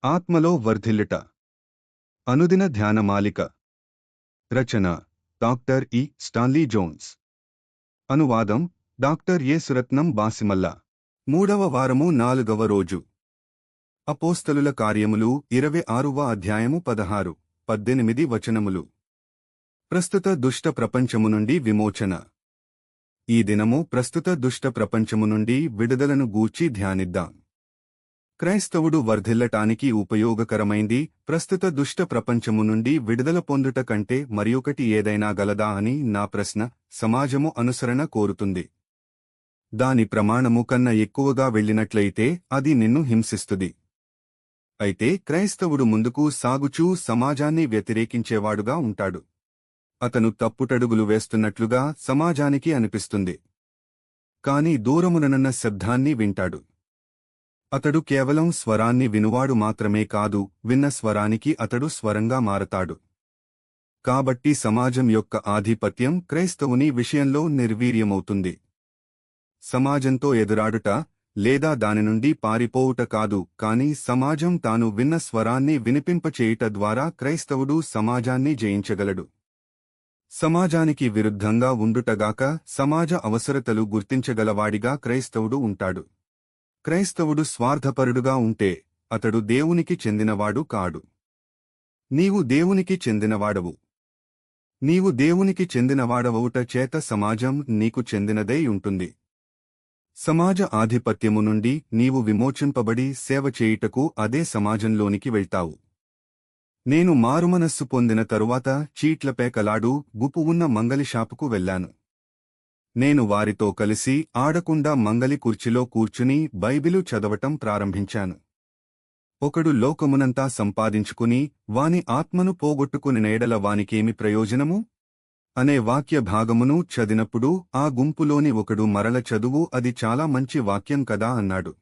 ఆత్మలో వర్ధిల్లుట. అనుదిన ధ్యానమాలిక. రచన డాక్టర్ ఇ. Stanley Jones. అనువాదం డాక్టర్ ఎ. సురత్నం బాసిమల్ల. 3వ వారము 4వ రోజు. అపోస్తలుల కార్యములు 26వ అధ్యాయము 16-18 వచనములు. ప్రస్తుత దుష్ట ప్రపంచము నుండి విమోచన. ఈ దినము ప్రస్తుత దుష్ట ప్రపంచము నుండి విడుదలను గూర్చి ధ్యానిద్దాం. క్రైస్తవుడు వర్ధిల్లటానికి ఉపయోగకరమైంది ప్రస్తుత దుష్ట ప్రపంచము నుండి విడుదల పొందుట కంటే మరియొకటి ఏదైనా గలదా అని నా ప్రశ్న. సమాజము అనుసరణ కోరుతుంది. దాని ప్రమాణము కన్నా ఎక్కువగా వెళ్ళినట్లయితే అది నిన్ను హింసిస్తుంది. అయితే క్రైస్తవుడు ముందుకు సాగుచూ సమాజాన్ని వ్యతిరేకించేవాడుగా ఉంటాడు. అతను తప్పుటడుగులు వేస్తున్నట్లుగా సమాజానికి అనిపిస్తుంది. కాని దూరముననున్న శబ్దాన్ని వింటాడు. అతడు కేవలం స్వరాన్ని వినువాడు మాత్రమే కాదు, విన్న స్వరానికి అతడు స్వరంగా మారతాడు. కాబట్టి సమాజం యొక్క ఆధిపత్యం క్రైస్తవుని విషయంలో నిర్వీర్యమవుతుంది. సమాజంతో ఎదురాడుట లేదా దాని నుండి పారిపోవుట కాదు, కాని సమాజం తాను విన్న స్వరాన్ని వినిపింపచేయుట ద్వారా క్రైస్తవుడు సమాజాన్ని జయించగలడు. సమాజానికి విరుద్ధంగా ఉండుటగాక సమాజ అవసరతలు గుర్తించగలవాడిగా క్రైస్తవుడు ఉంటాడు. క్రైస్తవుడు స్వార్థపరుడుగా ఉంటే అతడు దేవునికి చెందినవాడు కాడు. నీవు దేవునికి చెందినవాడవు. నీవు దేవునికి చెందినవాడవవుట చేత సమాజం నీకు చెందినదై ఉంటుంది. సమాజ ఆధిపత్యము నుండి నీవు విమోచింపబడి సేవ చేయుటకు అదే సమాజంలోనికి వెళ్తావు. నేను మారుమనస్సు పొందిన తరువాత చీట్లపై కలాడు గుపు ఉన్న మంగలి షాపుకు వెళ్లాను. నేను వారితో కలిసి ఆడకుండా మంగలి కుర్చీలో కూర్చుని బైబిలు చదవటం ప్రారంభించాను. ఒకడు లోకమునంతా సంపాదించుకుని వాని ఆత్మను పోగొట్టుకుని నేడల వానికేమి ప్రయోజనము అనే వాక్య భాగమును చదివినప్పుడు ఆ గుంపులోని ఒకడు మరల చదువు, అది చాలా మంచి వాక్యం కదా అన్నాడు.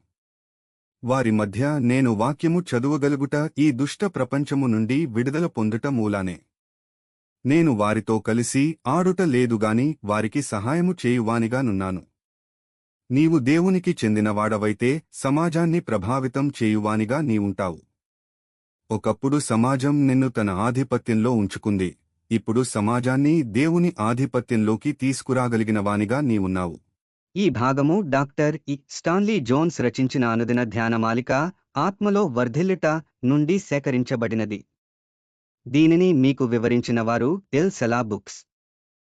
వారి మధ్య నేను వాక్యము చదువగలుగుట ఈ దుష్ట ప్రపంచము నుండి విడుదల పొందుట మూలానే. నేను వారితో కలిసి ఆడుట లేదుగాని వారికి సహాయము చేయువానిగా నున్నాను. నీవు దేవునికి చెందినవాడవైతే సమాజాన్ని ప్రభావితం చేయువానిగా నీవుంటావు. ఒకప్పుడు సమాజం నిన్ను తన ఆధిపత్యంలో ఉంచుకుంది. ఇప్పుడు సమాజాన్ని దేవుని ఆధిపత్యంలోకి తీసుకురాగలిగినవానిగా నీవున్నావు. ఈ భాగము డాక్టర్ ఇ. స్టాన్లీ జోన్స్ రచించిన అనుదిన ధ్యానమాలిక ఆత్మలో వర్ధిల్లుట నుండి సేకరించబడినది. దీనిని మీకు వివరించిన వారు ఎల్. సెలా బుక్స్.